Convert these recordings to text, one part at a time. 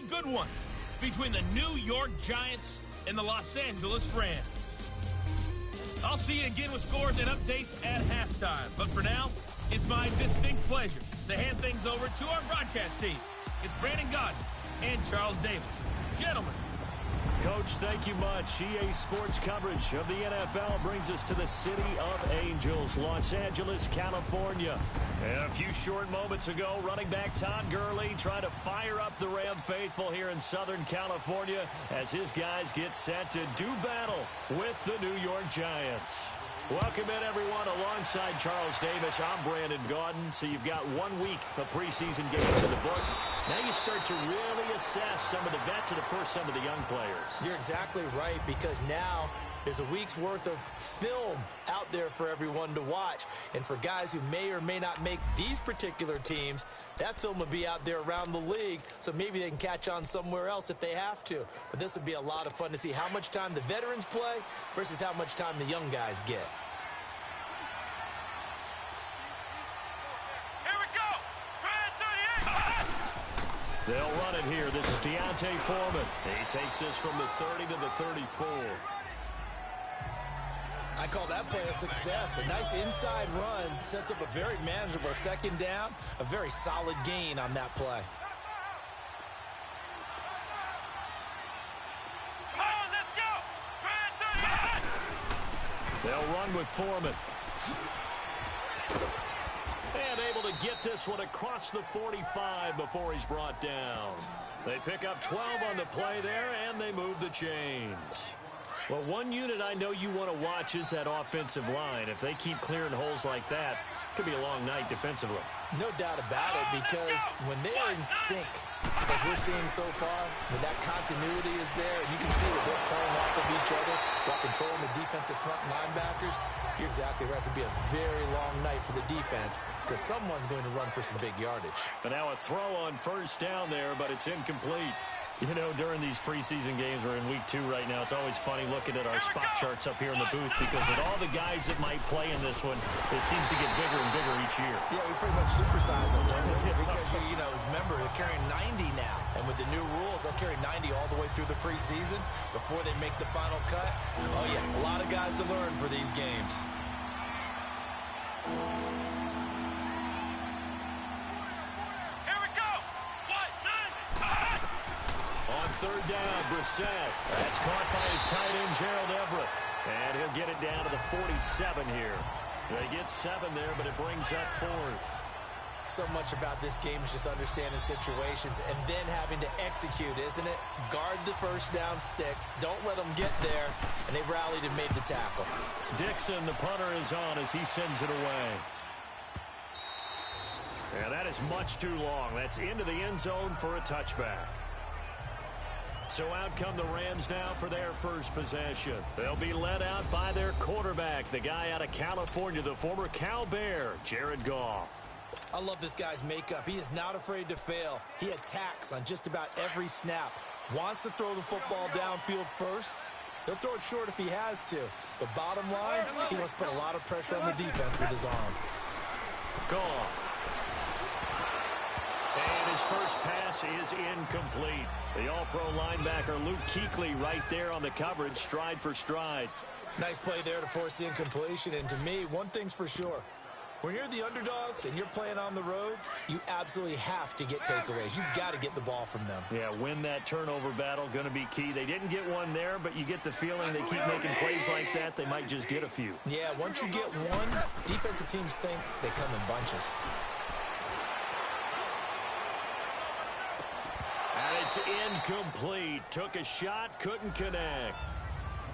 a good one between the New York Giants and the Los Angeles Rams. I'll see you again with scores and updates at halftime. But for now, it's my distinct pleasure to hand things over to our broadcast team. It's Brandon Godden and Charles Davis. Gentlemen. Coach, thank you much. EA Sports coverage of the NFL brings us to the City of Angels, Los Angeles, California. And a few short moments ago, running back Todd Gurley trying to fire up the Ram faithful here in Southern California as his guys get set to do battle with the New York Giants. Welcome in, everyone. Alongside Charles Davis, I'm Brandon Gaudin. So you've got 1 week of preseason games in the books. Now you start to really assess some of the vets and, of course, some of the young players. You're exactly right, because now there's a week's worth of film out there for everyone to watch. And for guys who may or may not make these particular teams, that film will be out there around the league, so maybe they can catch on somewhere else if they have to. But this will be a lot of fun to see how much time the veterans play versus how much time the young guys get. They'll run it here. This is Deontay Foreman. He takes this from the 30 to the 34. I call that play a success. A nice inside run sets up a very manageable second down, a very solid gain on that play. They'll run with Foreman. And able to get this one across the 45 before he's brought down. They pick up 12 on the play there, and they move the chains. Well, one unit I know you want to watch is that offensive line. If they keep clearing holes like that, it could be a long night defensively. No doubt about it, because when they are in sync, as we're seeing so far, when that continuity is there, and you can see that they're playing off of each other while controlling the defensive front linebackers, you're exactly right. It could be a very long night for the defense, because someone's going to run for some big yardage. But now a throw on first down there, but it's incomplete. You know, during these preseason games, we're in week 2 right now, it's always funny looking at our spot charts up here in the booth, because with all the guys that might play in this one, it seems to get bigger and bigger each year. Yeah, we pretty much supersize them, don't we? Because, you know, remember, they're carrying 90 now. And with the new rules, they'll carry 90 all the way through the preseason before they make the final cut. Oh, yeah, a lot of guys to learn for these games. Third down, Brissett. That's caught by his tight end, Gerald Everett. And he'll get it down to the 47 here. They get 7 there, but it brings up 4th. So much about this game is just understanding situations and then having to execute, isn't it? Guard the first down sticks. Don't let them get there. And they've rallied and made the tackle. Dixon, the punter, is on as he sends it away. And that is much too long. That's into the end zone for a touchback. So out come the Rams now for their first possession. They'll be led out by their quarterback, the guy out of California, the former Cal Bear, Jared Goff. I love this guy's makeup. He is not afraid to fail. He attacks on just about every snap. Wants to throw the football downfield first. He'll throw it short if he has to. But bottom line, he wants to put a lot of pressure on the defense with his arm. Goff. And his first pass is incomplete. The all-pro linebacker Luke Kuechly right there on the coverage, stride for stride. Nice play there to force the incompletion. And to me, one thing's for sure. When you're the underdogs and you're playing on the road, you absolutely have to get takeaways. You've got to get the ball from them. Yeah, win that turnover battle, going to be key. They didn't get one there, but you get the feeling they keep making plays like that, they might just get a few. Yeah, once you get one, defensive teams think they come in bunches. And it's incomplete. Took a shot, couldn't connect.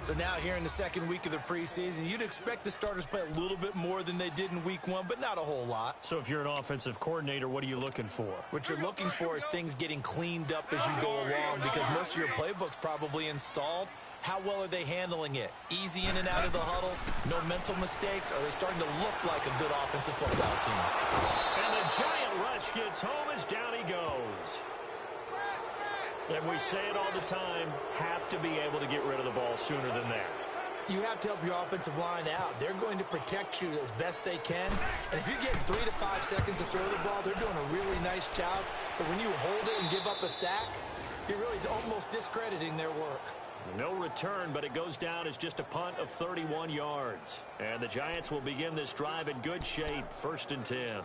So now here in the second week of the preseason, you'd expect the starters to play a little bit more than they did in week 1, but not a whole lot. So if you're an offensive coordinator, what are you looking for? What you're looking for is things getting cleaned up as you go along, because most of your playbook's probably installed. How well are they handling it? Easy in and out of the huddle? No mental mistakes? Or are they starting to look like a good offensive football team? And the giant rush gets home as down he goes. And we say it all the time, have to be able to get rid of the ball sooner than that. You have to help your offensive line out. They're going to protect you as best they can. And if you're getting 3 to 5 seconds to throw the ball, they're doing a really nice job. But when you hold it and give up a sack, You're really almost discrediting their work. No return, but it goes down as just a punt of 31 yards. And the Giants will begin this drive in good shape, 1st and 10.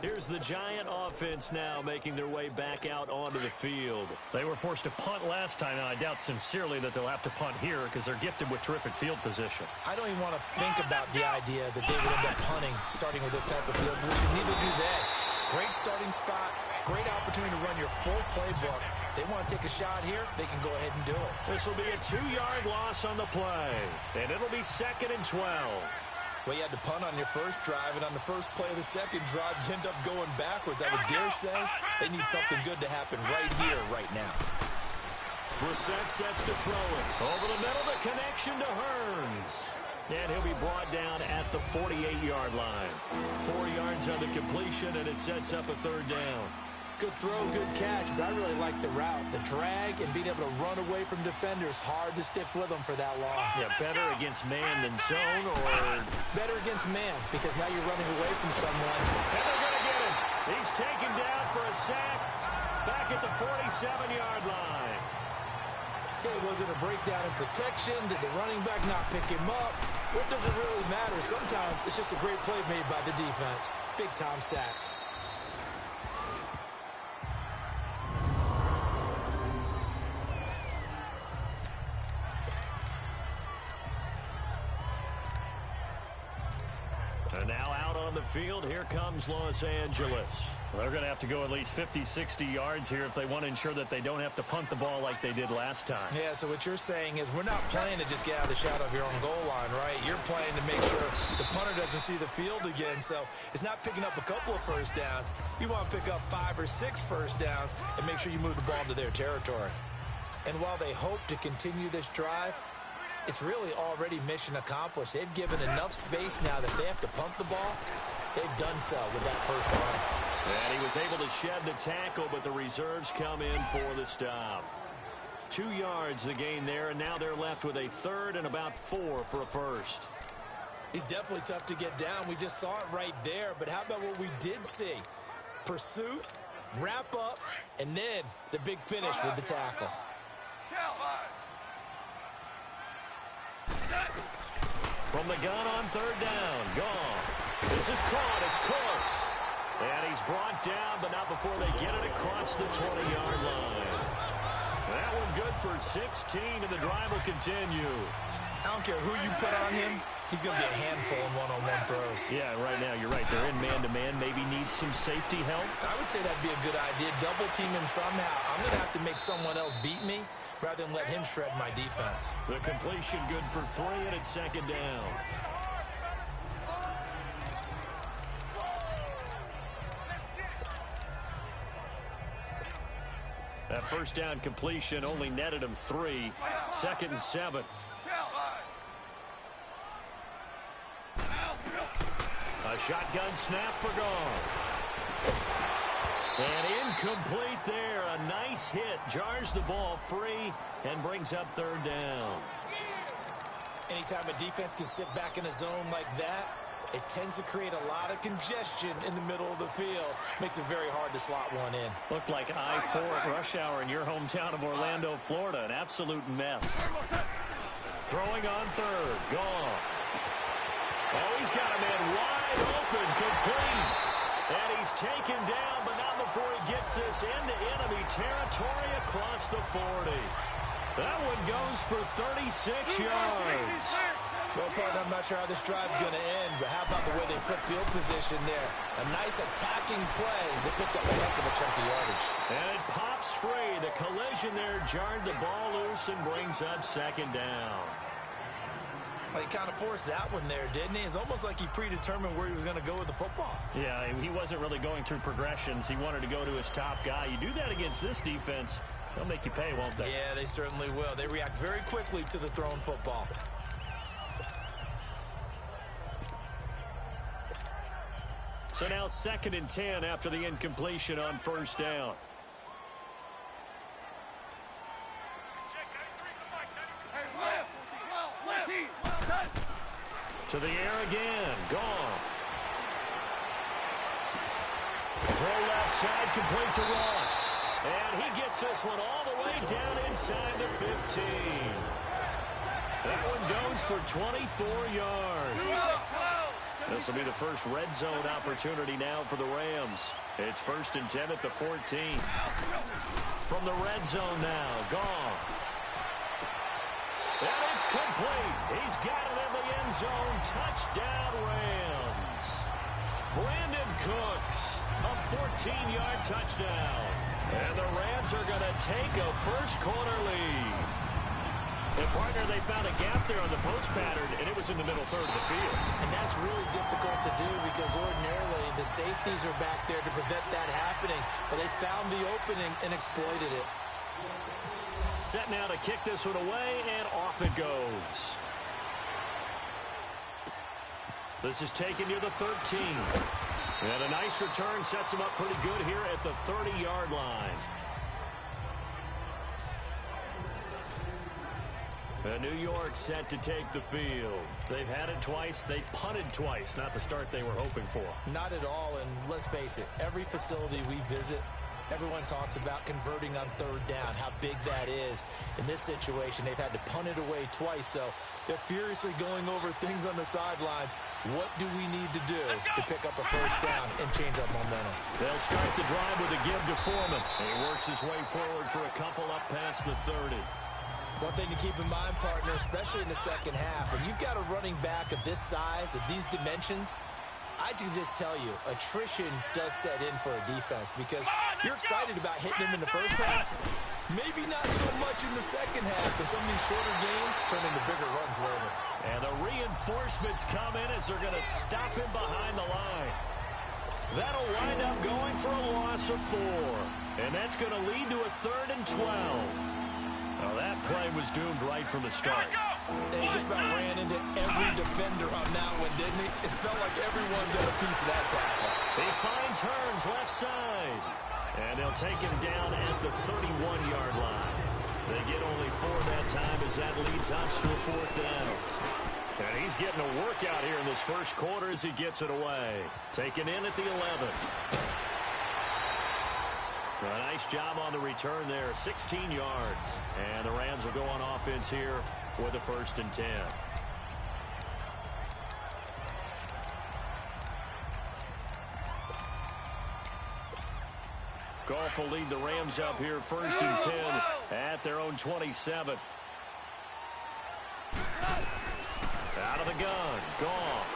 Here's the Giant offense now making their way back out onto the field. They were forced to punt last time. Now, I doubt sincerely that they'll have to punt here because they're gifted with terrific field position. I don't even want to think about the idea that they would end up punting starting with this type of field position. Neither do they. Great starting spot, great opportunity to run your full playbook. They want to take a shot here, they can go ahead and do it. This will be a 2-yard loss on the play, and it'll be 2nd and 12. Well, you had to punt on your first drive, and on the first play of the second drive, you end up going backwards. I would dare say they need something good to happen right here, right now. Brissett sets to throw it. Over the middle, the connection to Hearns. And he'll be brought down at the 48-yard line. 4 yards on the completion, and it sets up a 3rd down. Good throw, good catch, but I really like the route. The drag and being able to run away from defenders, hard to stick with them for that long. Yeah, better against man than zone, or better against man, because now you're running away from someone. And they're going to get him. He's taken down for a sack back at the 47-yard line. Okay, was it a breakdown in protection? Did the running back not pick him up? What does it really matter? Sometimes it's just a great play made by the defense. Big-time sack. And now out on the field, here comes Los Angeles. Well, they're going to have to go at least 50, 60 yards here if they want to ensure that they don't have to punt the ball like they did last time. Yeah, so what you're saying is we're not playing to just get out of the shadow of your own goal line, right? You're playing to make sure the punter doesn't see the field again. So it's not picking up a couple of first downs. You want to pick up 5 or 6 first downs and make sure you move the ball into their territory. And while they hope to continue this drive, it's really already mission accomplished. They've given enough space now that they have to pump the ball. They've done so with that first run. And he was able to shed the tackle, but the reserves come in for the stop. 2 yards the gain there, and now they're left with a 3rd and about 4 for a first. He's definitely tough to get down. We just saw it right there, but how about what we did see? Pursuit, wrap up, and then the big finish with the tackle. From the gun on 3rd down, Goff. This is caught, it's close. And he's brought down, but not before they get it across the 20-yard line. That one good for 16, and the drive will continue. I don't care who you put on him, he's going to be a handful in one-on-one throws. Yeah, right now, you're right. They're in man-to-man, maybe need some safety help. I would say that'd be a good idea. Double team him somehow. I'm going to have to make someone else beat me rather than let him shred my defense. The completion good for 3, and it's 2nd down. That first down completion only netted him 3. 2nd and 7. A shotgun snap for Goff. And incomplete there. A nice hit. Jars the ball free and brings up 3rd down. Anytime a defense can sit back in a zone like that, it tends to create a lot of congestion in the middle of the field. Makes it very hard to slot one in. Looked like I-4 at rush hour in your hometown of Orlando, Florida. An absolute mess. Throwing on 3rd. Goff. Oh, he's got a man wide open. Complete. And he's taken down, but not before he gets this into enemy territory across the 40. That one goes for 36 yards. Well, partner, I'm not sure how this drive's going to end, but how about the way they flip field position there? A nice attacking play. They picked up a heck of a chunk of yardage. And it pops free. The collision there jarred the ball loose and brings up 2nd down. Well, he kind of forced that one there, didn't he? It's almost like he predetermined where he was going to go with the football. Yeah, he wasn't really going through progressions. He wanted to go to his top guy. You do that against this defense, they'll make you pay, won't they? Yeah, they certainly will. They react very quickly to the thrown football. So now 2nd and 10 after the incompletion on 1st down. To the air again. Goff. Throw left side complete to Ross. And he gets this one all the way down inside the 15. That one goes for 24 yards. This will be the first red zone opportunity now for the Rams. It's 1st and 10 at the 14. From the red zone now, Goff. And it's complete. He's got it in the end zone. Touchdown, Rams. Brandon Cooks, a 14-yard touchdown. And the Rams are going to take a first-quarter lead. And, partner, they found a gap there on the post pattern, and it was in the middle third of the field. And that's really difficult to do because ordinarily the safeties are back there to prevent that happening. But they found the opening and exploited it. Set now to kick this one away, and off it goes. This is taken near the 13. And a nice return sets him up pretty good here at the 30-yard line. New York set to take the field. They've had it twice. They punted twice. Not the start they were hoping for. Not at all, and let's face it, every facility we visit, everyone talks about converting on third down, how big that is. In this situation, they've had to punt it away twice, so they're furiously going over things on the sidelines. What do we need to do to pick up a first down and change our momentum? They'll start the drive with a give to Foreman. He works his way forward for a couple up past the 30. One thing to keep in mind, partner, especially in the second half, when you've got a running back of this size, of these dimensions, I can just tell you, attrition does set in for a defense because you're excited about hitting him in the first half. Maybe not so much in the second half, and some of these shorter gains turn into bigger runs later. And the reinforcements come in as they're going to stop him behind the line. That'll wind up going for a loss of 4. And that's going to lead to a 3rd and 12. Well, that play was doomed right from the start. And he just about ran into every defender on that one, didn't he? It felt like everyone got a piece of that tackle. He finds Hearns left side. And they'll take him down at the 31-yard line. They get only 4 that time as that leads us to a 4th down. And he's getting a workout here in this first quarter as he gets it away. Taken in at the 11. A nice job on the return there, 16 yards. And the Rams will go on offense here with a 1st and 10. Goff will lead the Rams up here 1st and 10 at their own 27. Out of the gun, Goff.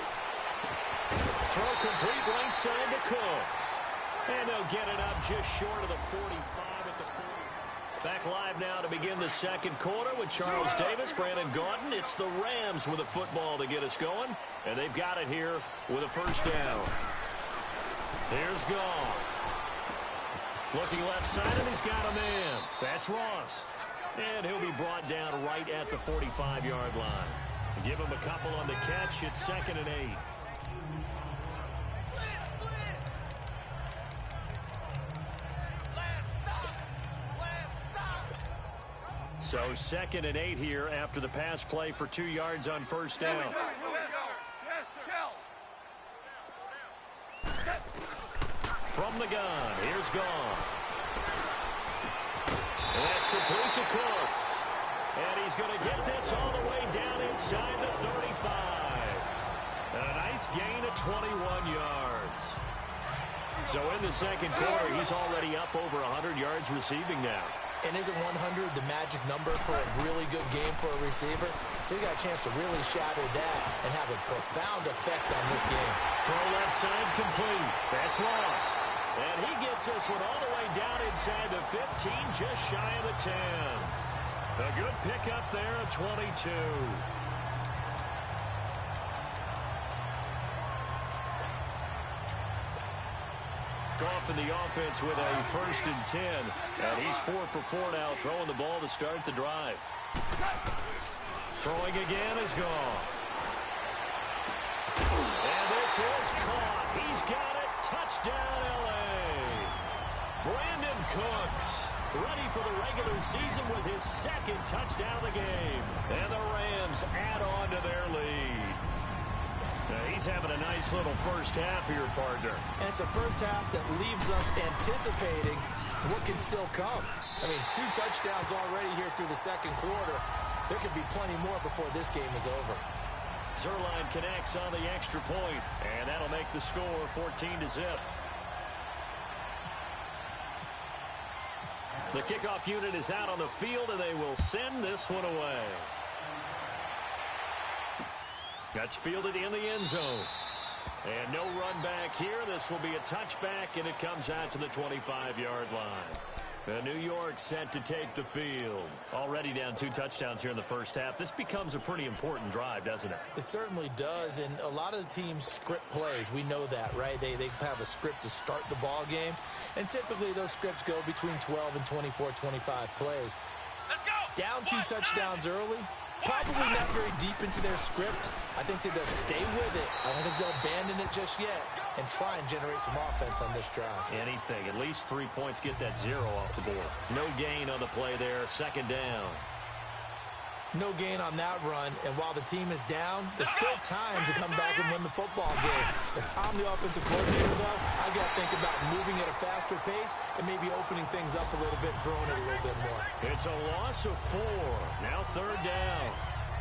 Throw complete right side to Cooks. And they'll get it up just short of the 45 at the 40. Back live now to begin the second quarter with Charles Davis, Brandon Gaudin. It's the Rams with a football to get us going. And they've got it here with a first down. Here's Goff. Looking left side, and he's got a man. That's Ross. And he'll be brought down right at the 45-yard line. Give him a couple on the catch. It's 2nd and 8. So 2nd and 8 here after the pass play for 2 yards on first down. From the gun, here's Goff. And that's complete to Cooks. And he's going to get this all the way down inside the 35. And a nice gain of 21 yards. So in the second quarter, he's already up over 100 yards receiving now. And isn't 100 the magic number for a really good game for a receiver? So he got a chance to really shatter that and have a profound effect on this game. Throw left side complete. That's Ross. And he gets this one all the way down inside the 15, just shy of the 10. A good pickup there at 22. Goff in the offense with a 1st and 10. And he's 4 for 4 now, throwing the ball to start the drive. Throwing again is Goff. And this is caught. He's got it. Touchdown, L.A. Brandon Cooks ready for the regular season with his 2nd touchdown of the game. And the Rams add on to their lead. He's having a nice little first half here, partner. And it's a first half that leaves us anticipating what can still come. I mean, 2 touchdowns already here through the second quarter. There could be plenty more before this game is over. Zerline connects on the extra point, and that'll make the score 14-0. The kickoff unit is out on the field, and they will send this one away. That's fielded in the end zone. And no run back here. This will be a touchback, and it comes out to the 25-yard line. New York set to take the field. Already down 2 touchdowns here in the first half. This becomes a pretty important drive, doesn't it? It certainly does, and a lot of the teams script plays. We know that, right? They have a script to start the ball game, and typically those scripts go between 12 and 24, 25 plays. Let's go! Down 2 touchdowns early, probably not very deep into their script. I think that they'll stay with it. I don't think they'll abandon it just yet and try and generate some offense on this drive. Anything. At least 3 points. Get that 0 off the board. No gain on the play there. Second down. No gain on that run, and while the team is down, there's still time to come back and win the football game. If I'm the offensive coordinator, though, I got to think about moving at a faster pace and maybe opening things up a little bit and throwing it a little bit more. It's a loss of 4. Now third down.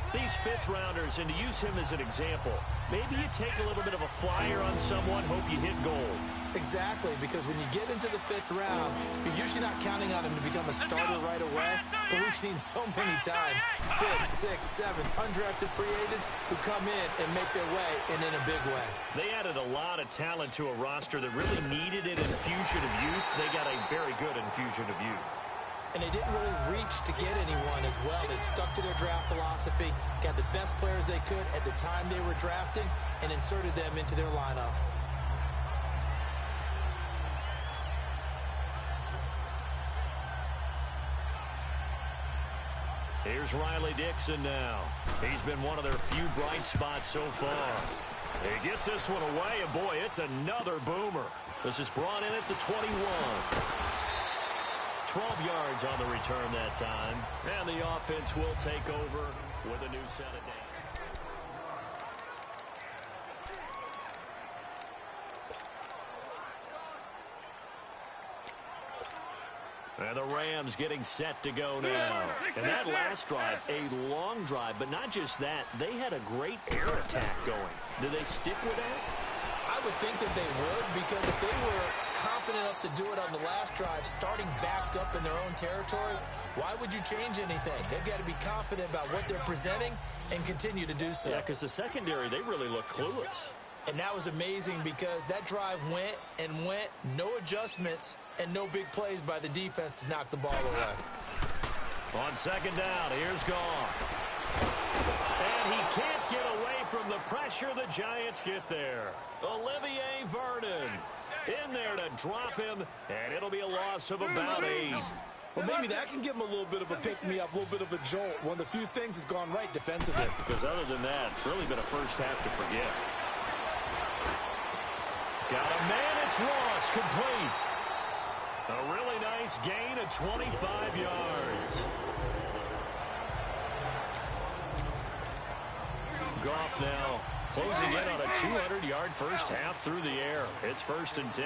These fifth-rounders, and to use him as an example, maybe you take a little bit of a flyer on someone, hope you hit goal. Exactly, because when you get into the 5th round, you're usually not counting on him to become a starter right away, but we've seen so many times 5th, 6th, 7th, undrafted free agents who come in and make their way, and in a big way. They added a lot of talent to a roster that really needed an infusion of youth. They got a very good infusion of youth. And they didn't really reach to get anyone as well. They stuck to their draft philosophy, got the best players they could at the time they were drafting, and inserted them into their lineup. Here's Riley Dixon now. He's been one of their few bright spots so far. He gets this one away, and boy, it's another boomer. This is brought in at the 21. 12 yards on the return that time. And the offense will take over with a new set of downs. And the Rams getting set to go now. And that last drive, a long drive, but not just that. They had a great air attack going. Do they stick with that? I would think that they would, because if they were confident enough to do it on the last drive, starting backed up in their own territory, why would you change anything? They've got to be confident about what they're presenting and continue to do so. Yeah, because the secondary, they really look clueless. And that was amazing because that drive went and went, no adjustments, and no big plays by the defense to knock the ball away. On second down, here's Goff. And he can't get away from the pressure. The Giants get there. Olivier Vernon in there to drop him, and it'll be a loss of about 8. Well, maybe that can give him a little bit of a pick-me-up, a little bit of a jolt. One of the few things that's gone right defensively. Because other than that, it's really been a first half to forget. Got a man, it's Ross, complete. A really nice gain of 25 yards. Goff now closing in on a 200-yard first half through the air. It's 1st and 10.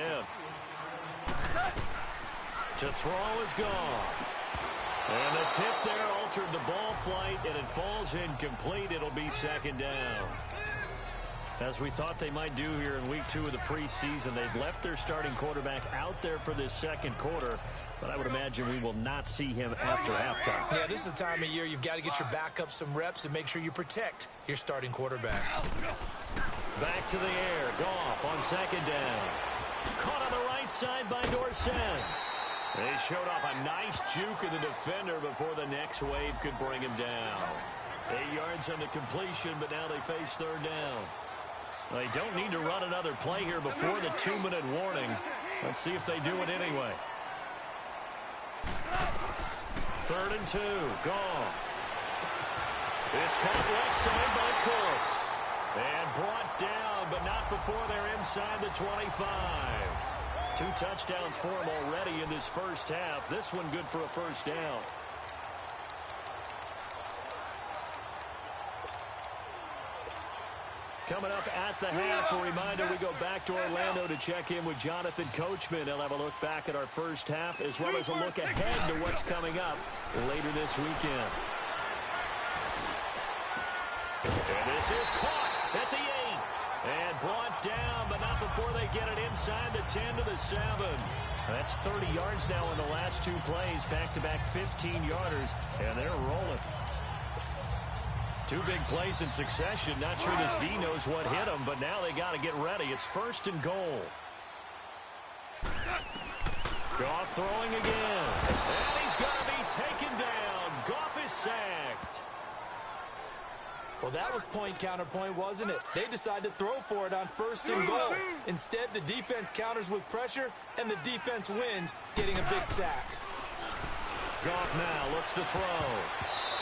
To throw is Goff. And the tip there altered the ball flight, and it falls incomplete. It'll be 2nd down. As we thought they might do here in week 2 of the preseason, they've left their starting quarterback out there for this second quarter, but I would imagine we will not see him after halftime. Yeah, this is the time of year you've got to get your backup some reps and make sure you protect your starting quarterback. Back to the air. Goff on 2nd down. Caught on the right side by Dorsett. They showed off a nice juke of the defender before the next wave could bring him down. 8 yards on the completion, but now they face 3rd down. They don't need to run another play here before the 2-minute warning. Let's see if they do it anyway. 3rd and 2. Goff. It's caught left side by Cooks. And brought down, but not before they're inside the 25. 2 touchdowns for him already in this first half. This one good for a first down. Coming up at the half, a reminder we go back to Orlando to check in with Jonathan Coachman. He'll have a look back at our first half as well as a look ahead to what's coming up later this weekend. And this is caught at the 8 and brought down, but not before they get it inside the 10 to the 7. That's 30 yards now in the last 2 plays, back-to-back 15-yarders, and they're rolling. 2 big plays in succession. Not sure this D knows what hit him, but now they got to get ready. It's 1st and goal. Goff throwing again. And he's going to be taken down. Goff is sacked. Well, that was point counterpoint, wasn't it? They decided to throw for it on 1st and goal. Instead, the defense counters with pressure, and the defense wins, getting a big sack. Goff now looks to throw.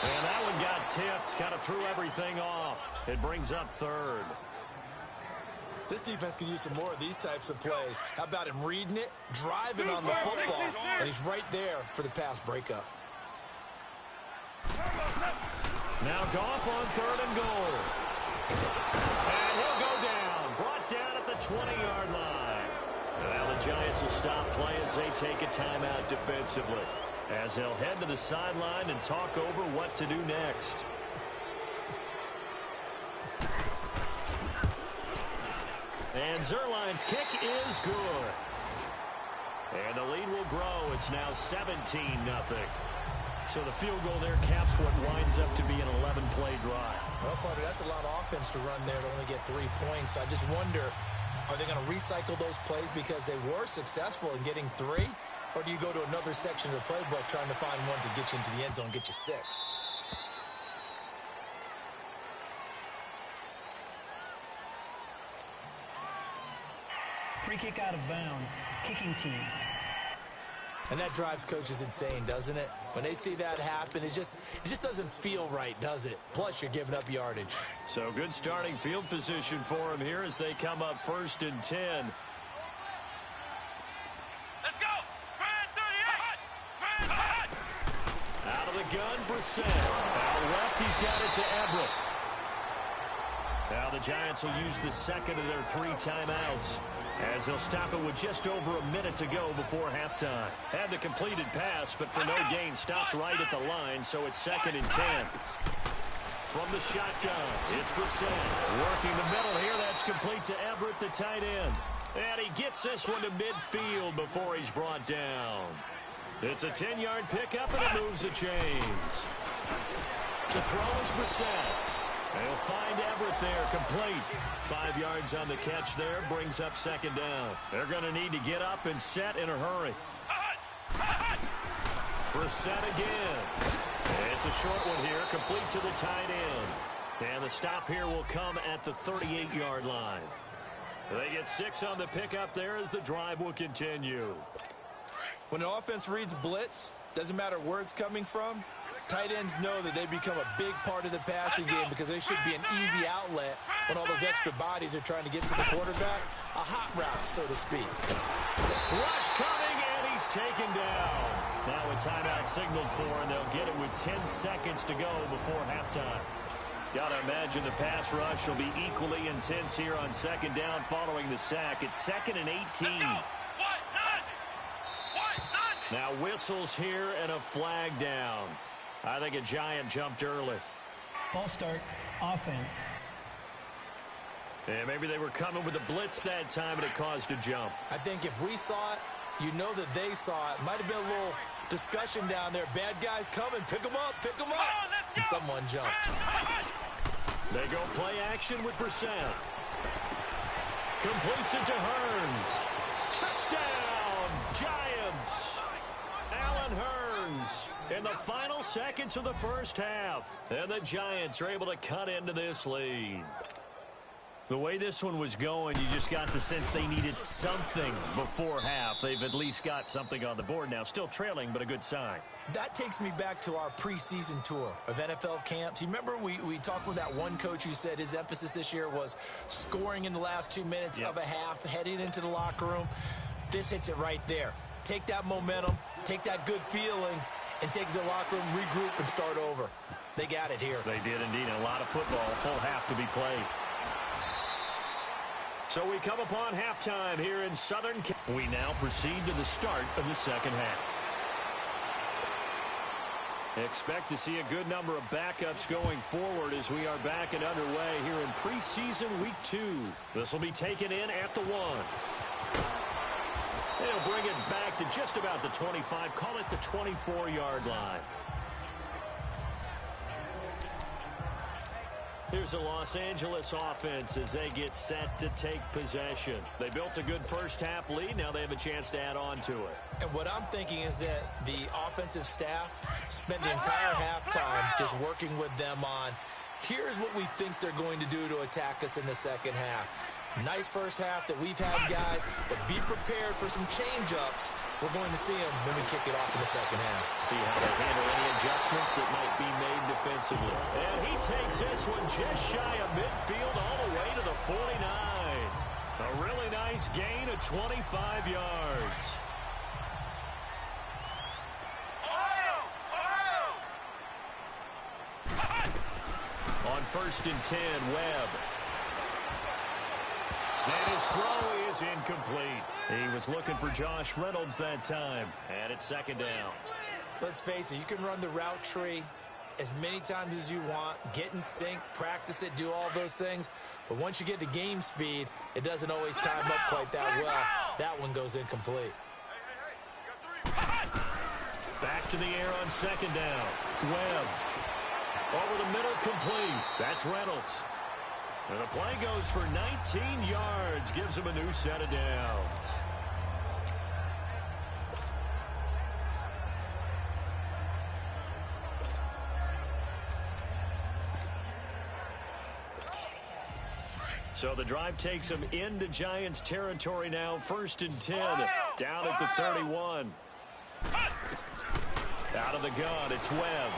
And that one got tipped, kind of threw everything off. It brings up 3rd. This defense could use some more of these types of plays. How about him reading it, driving on the football, and he's right there for the pass breakup. Now Goff on 3rd and goal. And he'll go down, brought down at the 20-yard line. Now the Giants will stop play as they take a timeout defensively, as they'll head to the sideline and talk over what to do next. And Zerline's kick is good. And the lead will grow. It's now 17-0. So the field goal there caps what winds up to be an 11-play drive. Well, Carter, that's a lot of offense to run there to only get 3 points. I just wonder, are they going to recycle those plays because they were successful in getting 3? Or do you go to another section of the playbook trying to find ones that get you into the end zone and get you 6? Free kick out of bounds. Kicking team. And that drives coaches insane, doesn't it? When they see that happen, it just doesn't feel right, does it? Plus, you're giving up yardage. So good starting field position for them here as they come up 1st and 10. Out of the gun, Brissett. Out left, he's got it to Everett. Now the Giants will use the 2nd of their 3 timeouts, as they'll stop it with just over a minute to go before halftime. Had the completed pass, but for no gain, stopped right at the line, so it's 2nd and 10. From the shotgun, it's Brissett. Working the middle here, that's complete to Everett, the tight end. And he gets this one to midfield before he's brought down. It's a 10-yard pickup, and it moves the chains. To throw is Brissett. They'll find Everett there, complete. 5 yards on the catch there, brings up 2nd down. They're going to need to get up and set in a hurry. Brissett again. It's a short one here, complete to the tight end. And the stop here will come at the 38-yard line. They get 6 on the pickup there as the drive will continue. When an offense reads blitz, doesn't matter where it's coming from, tight ends know that they become a big part of the passing game because they should be an easy outlet when all those extra bodies are trying to get to the quarterback. A hot route, so to speak. Rush coming, and he's taken down. Now a timeout signaled for, and they'll get it with 10 seconds to go before halftime. Got to imagine the pass rush will be equally intense here on 2nd down following the sack. It's 2nd and 18. Now whistles here and a flag down. I think a Giant jumped early. False start, offense. And maybe they were coming with a blitz that time, and it caused a jump. I think if we saw it, you know that they saw it. Might have been a little discussion down there. Bad guys coming. Pick them up. Pick them up. And someone jumped. They go play action with Brissett. Completes it to Hearns. Touchdown, Giants. Allen Hearns in the final seconds of the first half. And the Giants are able to cut into this lead. The way this one was going, you just got the sense they needed something before half. They've at least got something on the board now. Still trailing, but a good sign. That takes me back to our preseason tour of NFL camps. You remember we talked with that one coach who said his emphasis this year was scoring in the last 2 minutes of a half, heading into the locker room. This hits it right there. Take that momentum, take that good feeling, and take it to the locker room, regroup, and start over. They got it here. They did indeed. A lot of football, full half to be played. So we come upon halftime here in Southern California. We now proceed to the start of the second half. Expect to see a good number of backups going forward as we are back and underway here in preseason week 2. This will be taken in at the 1. They'll bring it back to just about the 25. Call it the 24-yard line. Here's the Los Angeles offense as they get set to take possession. They built a good first-half lead. Now they have a chance to add on to it. And what I'm thinking is that the offensive staff spent the entire halftime just working with them on, here's what we think they're going to do to attack us in the second half. Nice first half that we've had, guys, but be prepared for some change-ups. We're going to see them when we kick it off in the second half. See how they handle any adjustments that might be made defensively. And he takes this one just shy of midfield all the way to the 49. A really nice gain of 25 yards. On 1st and 10, Webb. And his throw is incomplete. He was looking for Josh Reynolds that time. And it's second down. Let's face it, you can run the route tree as many times as you want, get in sync, practice it, do all those things. But once you get to game speed, it doesn't always time up quite that well. That one goes incomplete. Back to the air on second down. Webb. Over the middle, complete. That's Reynolds. And the play goes for 19 yards. Gives him a new set of downs. So the drive takes him into Giants territory now. 1st and 10. Down at the 31. Out of the gun, it's Webb.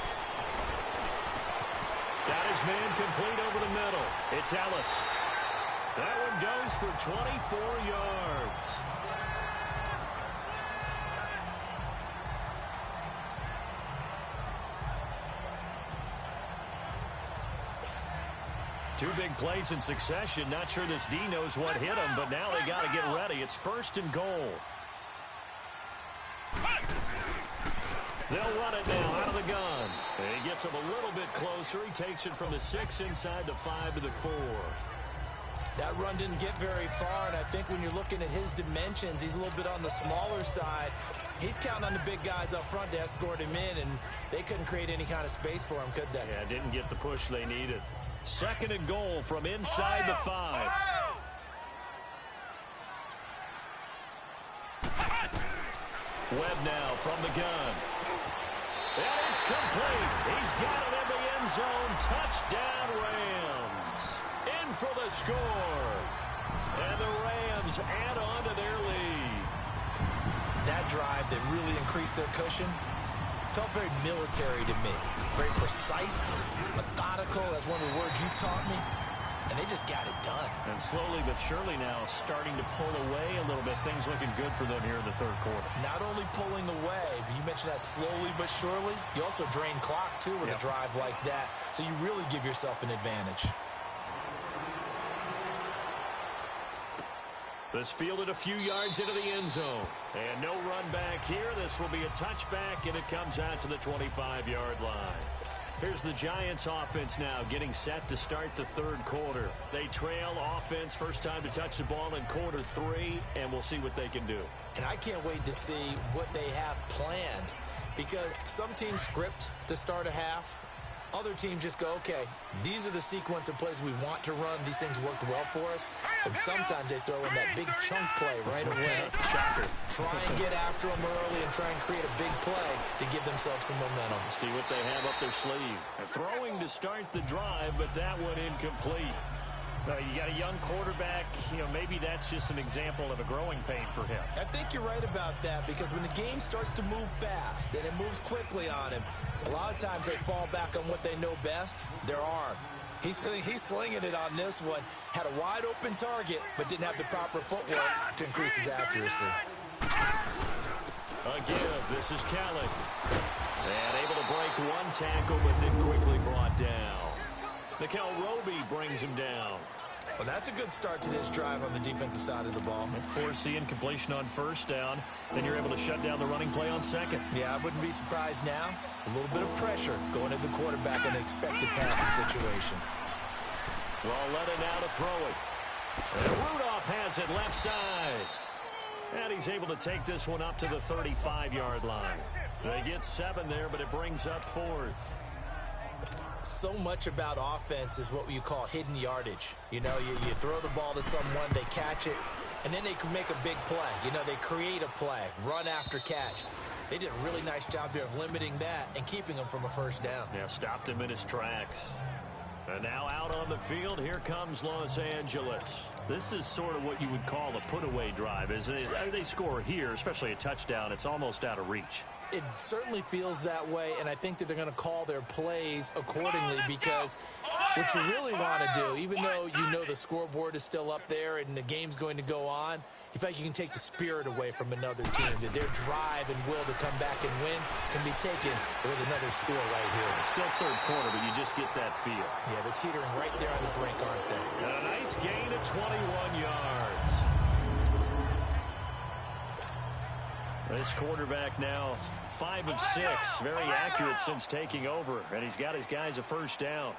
Got his man complete over the middle. It's Ellis. That one goes for 24 yards. Two big plays in succession. Not sure this D knows what hit him, but now they got to get ready. It's 1st and goal. They'll run it now out of the gun. And he gets him a little bit closer. He takes it from the 6 inside the 5 to the 4. That run didn't get very far, and I think when you're looking at his dimensions, he's a little bit on the smaller side. He's counting on the big guys up front to escort him in, and they couldn't create any kind of space for him, could they? Yeah, didn't get the push they needed. 2nd and goal from inside the 5. Webb now from the gun. And it's complete. He's got it in the end zone. Touchdown, Rams. In for the score. And the Rams add on to their lead. That drive that really increased their cushion felt very military to me. Very precise, methodical. That's one of the words you've taught me. And they just got it done. And slowly but surely now starting to pull away a little bit. Things looking good for them here in the 3rd quarter. Not only pulling away, but you mentioned that slowly but surely. You also drain clock, too, with a drive like that. So you really give yourself an advantage. This fielded a few yards into the end zone. And no run back here. This will be a touchback, and it comes out to the 25-yard line. Here's the Giants offense now getting set to start the 3rd quarter. They trail offense, first time to touch the ball in quarter 3, and we'll see what they can do. And I can't wait to see what they have planned, because some teams script to start a half. Other teams just go, okay, these are the sequence of plays we want to run. These things worked well for us. And sometimes they throw in that big chunk play right away. Shocker. Try and get after them early and try and create a big play to give themselves some momentum. See what they have up their sleeve. Throwing to start the drive, but that one incomplete. You got a young quarterback. Maybe that's just an example of a growing pain for him. I think you're right about that, because when the game starts to move fast and it moves quickly on him, a lot of times they fall back on what they know best, their arm. He's slinging it on this one. Had a wide open target, but didn't have the proper footwork to increase his accuracy. Again, this is Kelly. And able to break one tackle, but then quickly brought down. Nickel Roby brings him down. Well, that's a good start to this drive on the defensive side of the ball. Force the incompletion on first down. Then you're able to shut down the running play on second. Yeah, I wouldn't be surprised now. A little bit of pressure going at the quarterback in an expected passing situation. Nola now to throw it. And Rudolph has it left side. And he's able to take this one up to the 35-yard line. They get 7 there, but it brings up 4th. So much about offense is what you call hidden yardage. You know, you throw the ball to someone, they catch it, and then they can make a big play. You know, they create a play, run after catch. They did a really nice job there of limiting that and keeping him from a first down. Yeah, stopped him in his tracks. And now out on the field, here comes Los Angeles. This is sort of what you would call a put-away drive. As they score here, especially a touchdown, it's almost out of reach. It certainly feels that way, and I think that they're going to call their plays accordingly because what you really want to do, even though you know the scoreboard is still up there and the game's going to go on, in fact, you can take the spirit away from another team, that their drive and will to come back and win can be taken with another score right here. It's still third quarter, but you just get that feel. Yeah, they're teetering right there on the brink, aren't they? And a nice gain of 21 yards. This quarterback now 5 of 6, very accurate since taking over, and he's got his guys a first down.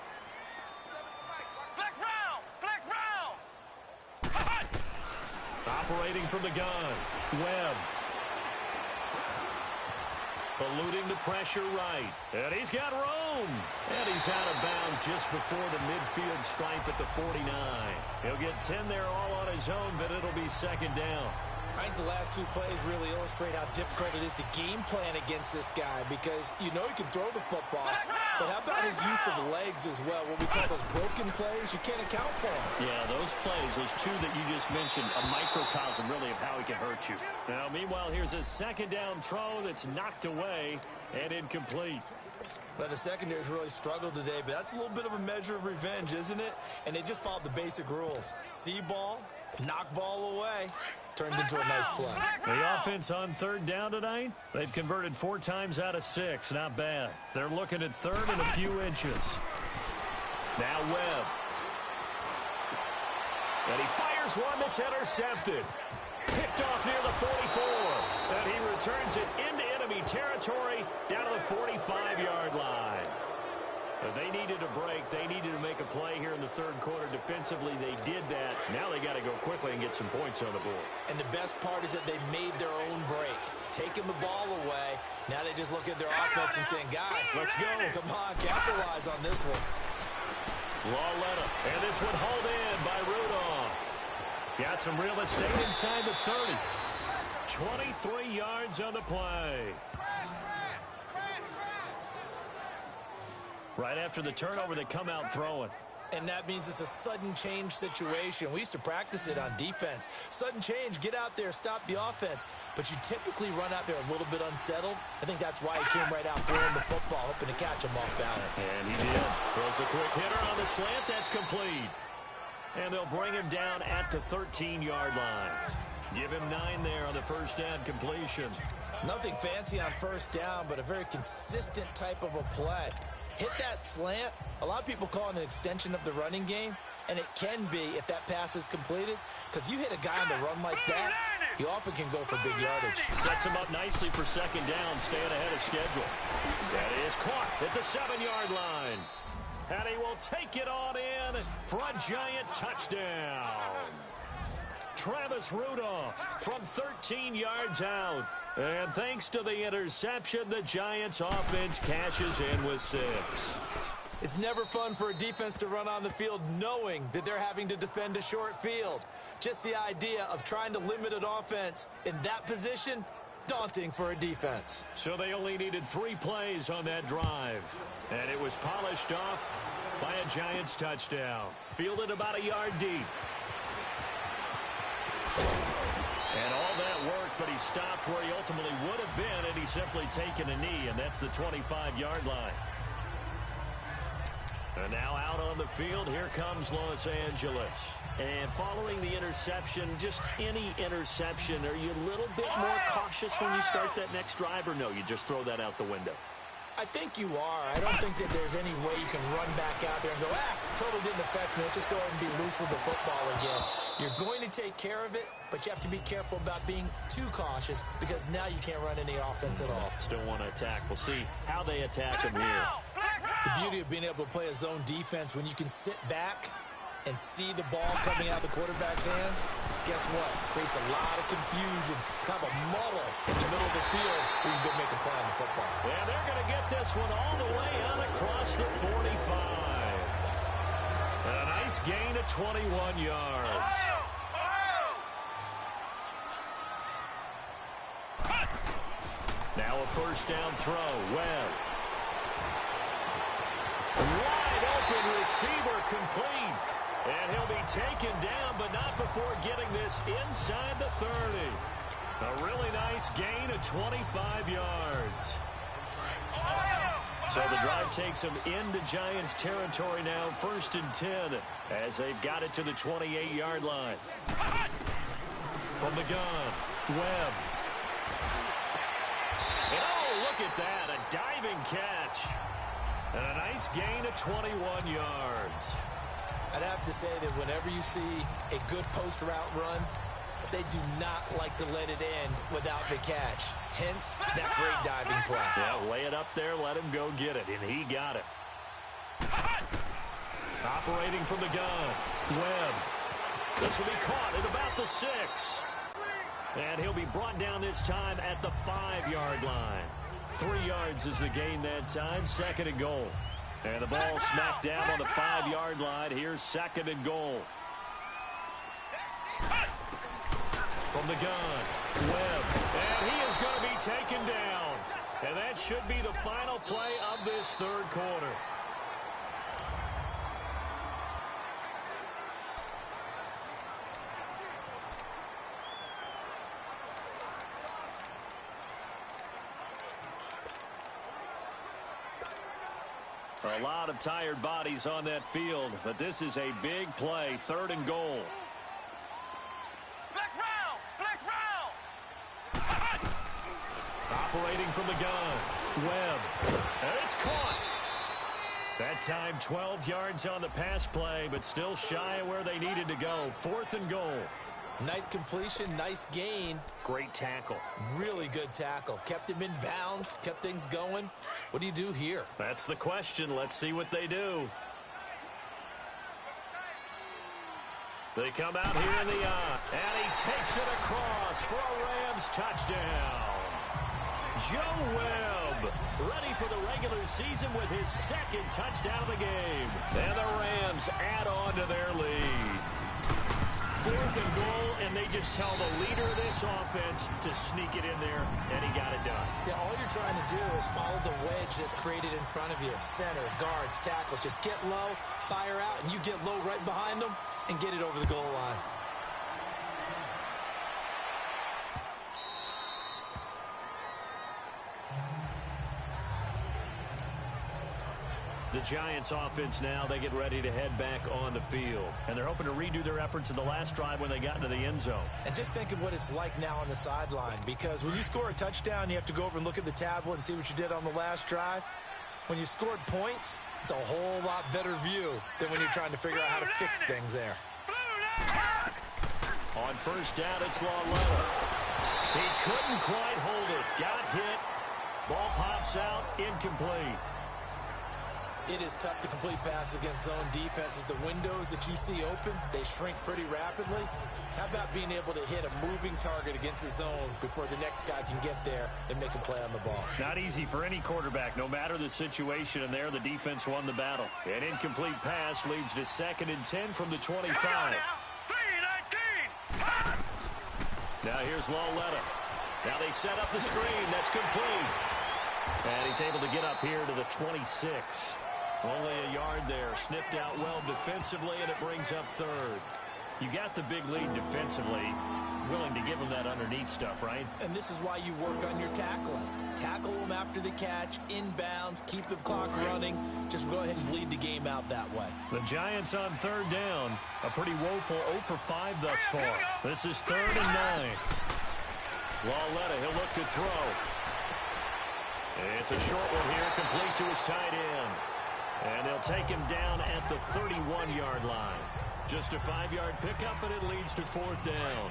Operating from the gun, Webb. Eluding the pressure right. And he's got room. And he's out of bounds just before the midfield stripe at the 49. He'll get 10 there all on his own, but it'll be second down. I think the last 2 plays really illustrate how difficult it is to game plan against this guy because you know he can throw the football, but how about his use of legs as well? What we call those broken plays, you can't account for them. Yeah, those plays, those 2 that you just mentioned, a microcosm really of how he can hurt you. Now, meanwhile, here's a second down throw that's knocked away and incomplete. Well, the secondary's really struggled today, but that's a little bit of a measure of revenge, isn't it? And they just followed the basic rules. See ball, knock ball away. Turned into a nice play. The offense on third down tonight, they've converted 4 times out of 6. Not bad. They're looking at third and a few inches. Now Webb. And he fires one that's intercepted. Picked off near the 44. And he returns it into enemy territory down to the 45-yard line. They needed a break. They needed to make a play here in the third quarter defensively. They did that. Now they got to go quickly and get some points on the board. And the best part is that they made their own break. Taking the ball away. Now they just look at their offense and saying, guys, let's go. Come on, capitalize on this one. Nola. And this one hauled in by Rudolph. Got some real estate inside the 30. 23 yards on the play. Right after the turnover, they come out throwing. And that means it's a sudden change situation. We used to practice it on defense. Sudden change, get out there, stop the offense. But you typically run out there a little bit unsettled. I think that's why he came right out throwing the football, hoping to catch him off balance. And he did. Throws a quick hitter on the slant. That's complete. And they'll bring him down at the 13-yard line. Give him 9 there on the first down completion. Nothing fancy on first down, but a very consistent type of a play. Hit that slant. A lot of people call it an extension of the running game, and it can be if that pass is completed, because you hit a guy on the run like that, he often can go for big yardage. Sets him up nicely for second down, staying ahead of schedule. That is caught at the 7-yard line. And he will take it on in for a giant touchdown. Travis Rudolph from 13 yards out. And thanks to the interception, the Giants offense cashes in with 6. It's never fun for a defense to run on the field knowing that they're having to defend a short field. Just the idea of trying to limit an offense in that position, daunting for a defense. So they only needed 3 plays on that drive. And it was polished off by a Giants touchdown. Fielded about a yard deep. And all that worked, but he stopped where he ultimately would have been, and he's simply taken a knee, and that's the 25-yard line. And now out on the field, here comes Los Angeles. And following the interception, just any interception, are you a little bit more cautious when you start that next drive, or no, you just throw that out the window? I think you are. I don't think that there's any way you can run back out there and go, totally didn't affect me. Let's just go ahead and be loose with the football again. You're going to take care of it, but you have to be careful about being too cautious because now you can't run any offense at all. Still want to attack. We'll see how they attack him here. The beauty of being able to play a zone defense when you can sit back and see the ball coming out of the quarterback's hands, guess what? Creates a lot of confusion, kind of a muddle in the middle of the field where you can go make a play on the football. Yeah, they're going to get this one all the way out across the 45. A nice gain of 21 yards. Now a first down throw. Webb. Wide open receiver complete. And he'll be taken down, but not before getting this inside the 30. A really nice gain of 25 yards. So the drive takes them into Giants territory now, 1st and 10, as they've got it to the 28-yard line. From the gun, Webb. And oh, look at that, a diving catch. And a nice gain of 21 yards. I'd have to say that whenever you see a good post route run, they do not like to let it end without the catch. Hence, that great diving play. Yeah, lay it up there, let him go get it, and he got it. Operating from the gun, Webb. This will be caught at about the 6. And he'll be brought down this time at the 5-yard line. 3 yards is the gain that time, 2nd and goal. And the ball smacked down on the 5-yard line. Here's 2nd and goal. From the gun, Webb. And he is going to be taken down. And that should be the final play of this 3rd quarter. A lot of tired bodies on that field, but this is a big play, 3rd and goal. Operating from the gun, Webb, and it's caught. That time 12 yards on the pass play, but still shy of where they needed to go. 4th and goal. Nice completion, nice gain. Great tackle. Really good tackle. Kept him in bounds, kept things going. What do you do here? That's the question. Let's see what they do. They come out here in the eye, and he takes it across for a Rams touchdown. Joe Webb, ready for the regular season with his 2nd touchdown of the game. And the Rams add on to their lead. 4th and goal, and they just tell the leader of this offense to sneak it in there, and he got it done. Yeah, all you're trying to do is follow the wedge that's created in front of you. Center, guards, tackles. Just get low, fire out, and you get low right behind them and get it over the goal line. The Giants offense now, they get ready to head back on the field. And they're hoping to redo their efforts in the last drive when they got into the end zone. And just think of what it's like now on the sideline, because when you score a touchdown, you have to go over and look at the tablet and see what you did on the last drive. When you scored points, it's a whole lot better view than when you're trying to figure out how to fix things there. On 1st down, it's Nola. He couldn't quite hold it. Got hit. Ball pops out. Incomplete. It is tough to complete passes against zone defenses. The windows that you see open, they shrink pretty rapidly. How about being able to hit a moving target against a zone before the next guy can get there and make a play on the ball? Not easy for any quarterback, no matter the situation, and there the defense won the battle. An incomplete pass leads to 2nd and 10 from the 25. Now here's Nola. Now they set up the screen. That's complete. And he's able to get up here to the 26. Only a yard there. Sniffed out well defensively, and it brings up 3rd. You got the big lead defensively. Willing to give them that underneath stuff, right? And this is why you work on your tackling. Tackle them after the catch, inbounds, keep the clock running. Just go ahead and bleed the game out that way. The Giants on 3rd down. A pretty woeful 0 for 5 thus far. This is 3rd and 9. Nola, he'll look to throw. It's a short one here, complete to his tight end. And they'll take him down at the 31-yard line. Just a 5-yard pickup, and it leads to 4th down.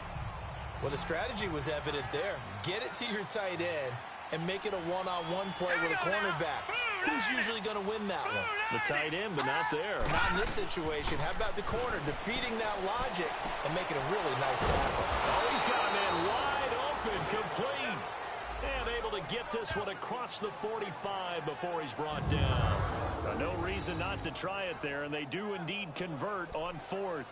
Well, the strategy was evident there. Get it to your tight end and make it a one-on-one play with a cornerback. Who's usually going to win that one? The tight end, but not there. Not in this situation. How about the corner defeating that logic and making a really nice tackle? Oh, he's got a man wide open, complete. And able to get this one across the 45 before he's brought down. No reason not to try it there, and they do indeed convert on 4th.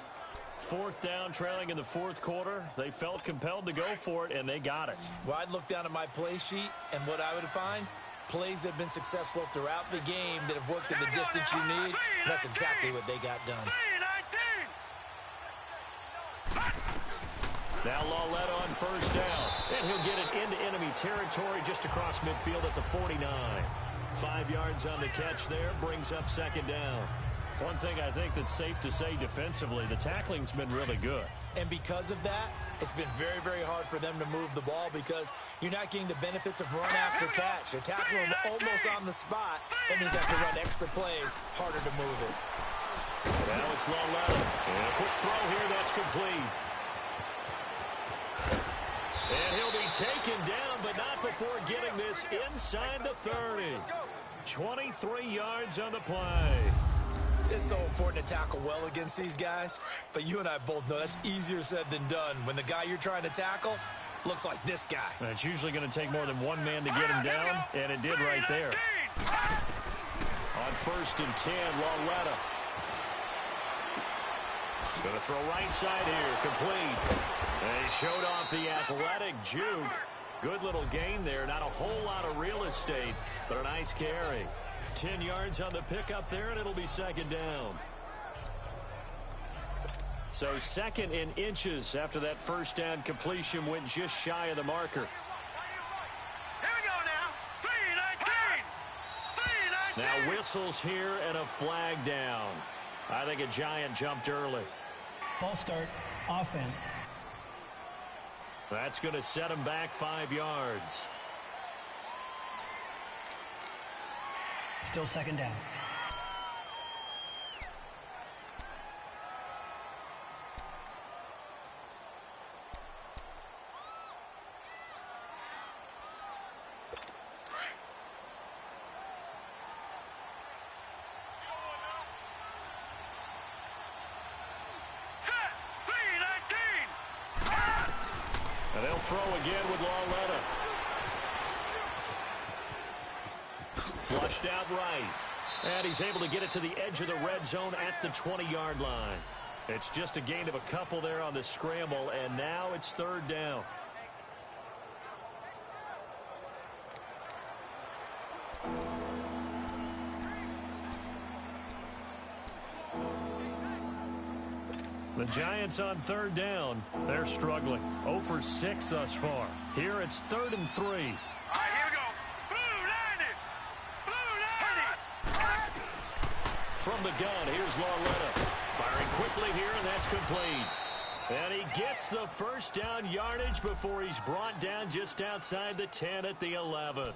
4th down, trailing in the 4th quarter. They felt compelled to go for it, and they got it. Well, I'd look down at my play sheet, and what I would find, plays that have been successful throughout the game that have worked in the distance you need. And that's exactly what they got done. Now Nola on 1st down, and he'll get it into enemy territory just across midfield at the 49. 5 yards on the catch there, brings up 2nd down. One thing I think that's safe to say defensively, the tackling's been really good. And because of that, it's been very, very hard for them to move the ball because you're not getting the benefits of run after catch. They're tackling them almost on the spot. That means they have to run extra plays, harder to move it. Now it's Nola. And a quick throw here, that's complete. And he'll be taken down, but not before getting this inside the 30. 23 yards on the play. It's so important to tackle well against these guys, but you and I both know that's easier said than done when the guy you're trying to tackle looks like this guy. And it's usually going to take more than one man to get him down, and it did right there. On 1st and 10, Nola. Going to throw right side here, complete. And he showed off the athletic juke. Good little gain there. Not a whole lot of real estate, but a nice carry. 10 yards on the pickup there, and it'll be 2nd down. So 2nd in inches after that 1st down completion went just shy of the marker. Here we go now. 3-19. Now whistles here and a flag down. I think a Giant jumped early. False start, offense. That's going to set him back 5 yards. Still 2nd down. And they'll throw again with Nola. Flushed out right. And he's able to get it to the edge of the red zone at the 20-yard line. It's just a gain of a couple there on the scramble, and now it's 3rd down. The Giants on 3rd down. They're struggling. 0 for 6 thus far. Here it's 3rd and 3. All right, here we go. Blue 90. From the gun, here's Nola. Firing quickly here, and that's complete. And he gets the 1st down yardage before he's brought down just outside the 10 at the 11.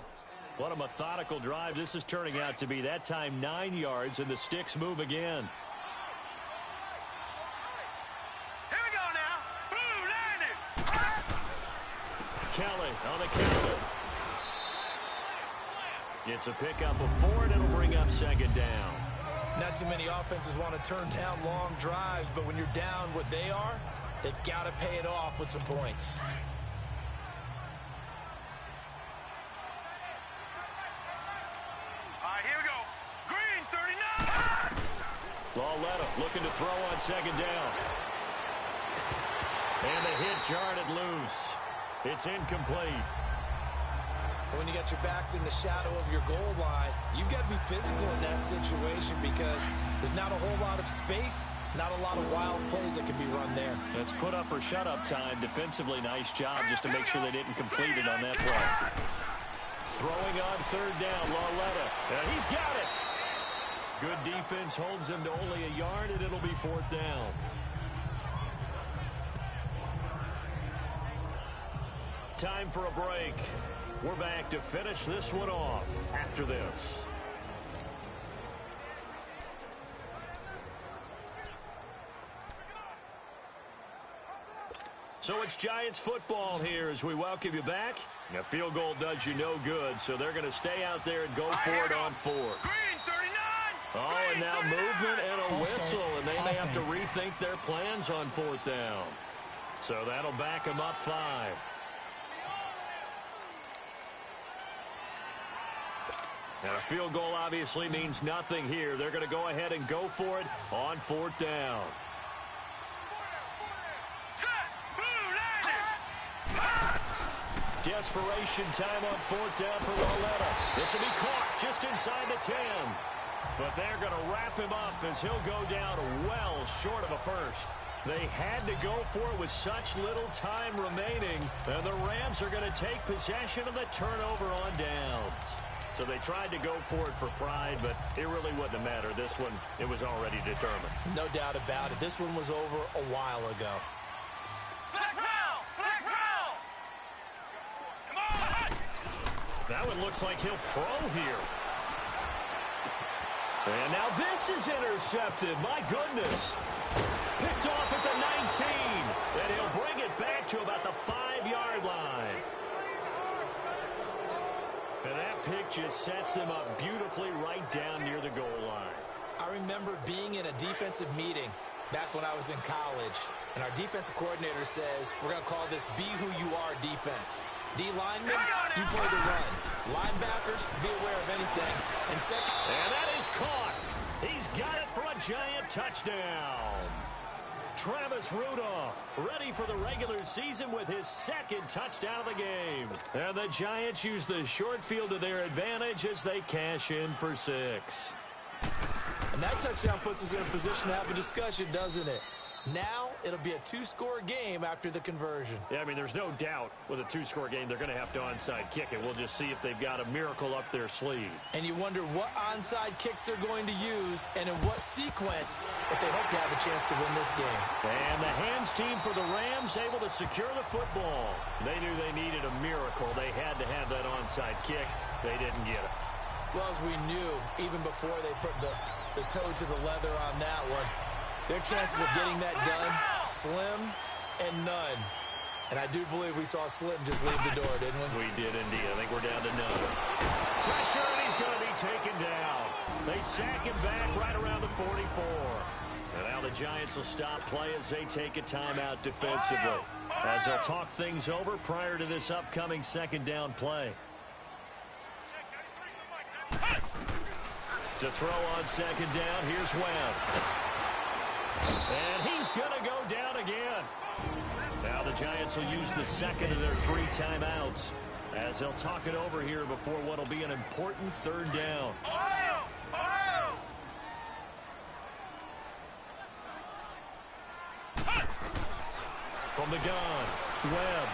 What a methodical drive this is turning out to be. That time 9 yards, and the sticks move again. Here we go now. Blue 90. Kelly on the counter. It's a pickup of 4, and it'll bring up 2nd down. Not too many offenses want to turn down long drives, but when you're down what they are, they've got to pay it off with some points. All right, here we go. Green 39. Nola looking to throw on 2nd down. And the hit jarred it loose. It's incomplete. When you got your backs in the shadow of your goal line, you've got to be physical in that situation because there's not a whole lot of space, not a lot of wild plays that can be run there. That's put up or shut up time. Defensively, nice job just to make sure they didn't complete it on that play. Throwing on 3rd down, Nola. And he's got it. Good defense holds him to only a yard, and it'll be 4th down. Time for a break. We're back to finish this one off after this. So it's Giants football here as we welcome you back. A field goal does you no good, so they're going to stay out there and go for it on fourth. Oh, and now movement and a whistle, and they may have to rethink their plans on fourth down. So that'll back them up 5. And a field goal obviously means nothing here. They're going to go ahead and go for it on fourth down. Desperation time on fourth down for Nola. This will be caught just inside the 10. But they're going to wrap him up as he'll go down well short of a first. They had to go for it with such little time remaining. And the Rams are going to take possession of the turnover on downs. So they tried to go for it for pride, but it really wouldn't have mattered. This one, it was already determined. No doubt about it. This one was over a while ago. Now it looks like he'll throw here. And now this is intercepted. My goodness. Picked off at the 19. And he'll bring it back to about the 5-yard line. And that pick just sets him up beautifully right down near the goal line. I remember being in a defensive meeting back when I was in college. And our defensive coordinator says, we're going to call this be who you are defense. D-linemen, you play the run. Linebackers, be aware of anything. And that is caught. He's got it for a Giant touchdown. Travis Rudolph ready for the regular season with his second touchdown of the game. And the Giants use the short field to their advantage as they cash in for 6. And that touchdown puts us in a position to have a discussion, doesn't it? Now it'll be a 2-score game after the conversion. Yeah, I mean, there's no doubt with a 2-score game they're going to have to onside kick it. We'll just see if they've got a miracle up their sleeve. And you wonder what onside kicks they're going to use and in what sequence if they hope to have a chance to win this game. And the hands team for the Rams able to secure the football. They knew they needed a miracle. They had to have that onside kick. They didn't get it. Well, as we knew, even before they put the toe to the leather on that one, their chances of getting that done, slim and none. And I do believe we saw Slim just leave the door, didn't we? We did indeed. I think we're down to none. Pressure, and he's going to be taken down. They sack him back right around the 44. And now the Giants will stop play as they take a timeout defensively. As they'll talk things over prior to this upcoming second down play. To throw on second down, here's Webb. And he's going to go down again. Now the Giants will use the second of their 3 timeouts as they'll talk it over here before what will be an important third down. From the gun, Webb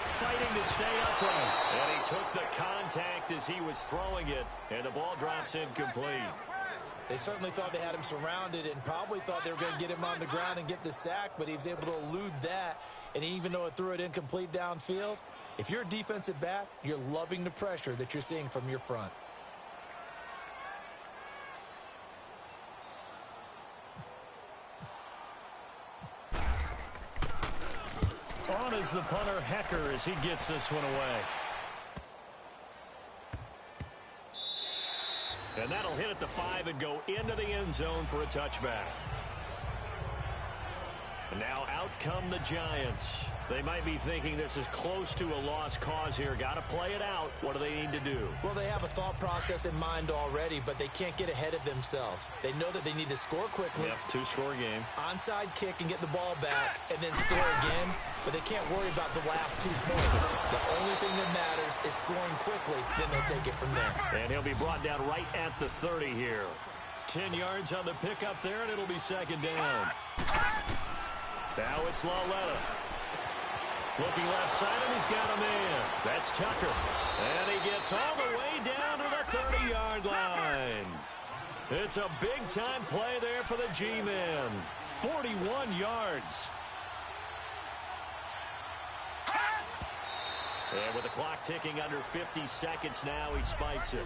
fighting to stay upright. And he took the contact as he was throwing it, and the ball drops incomplete. They certainly thought they had him surrounded and probably thought they were going to get him on the ground and get the sack, but he was able to elude that. And even though it threw it incomplete downfield, if you're a defensive back, you're loving the pressure that you're seeing from your front. On is the punter, Hecker, as he gets this one away. And that'll hit at the 5 and go into the end zone for a touchback. And now out come the Giants. They might be thinking this is close to a lost cause here. Got to play it out. What do they need to do? Well, they have a thought process in mind already, but they can't get ahead of themselves. They know that they need to score quickly. Yep, 2-score game. Onside kick and get the ball back and then score again, but they can't worry about the last 2 points. The only thing that matters is scoring quickly, then they'll take it from there. And he'll be brought down right at the 30 here. 10 yards on the pickup there, and it'll be second down. Now it's Nola. Looking left side, and he's got a man. That's Tucker. And he gets all the way down to the 30-yard line. It's a big-time play there for the G-men. 41 yards. And with the clock ticking under 50 seconds now, he spikes it.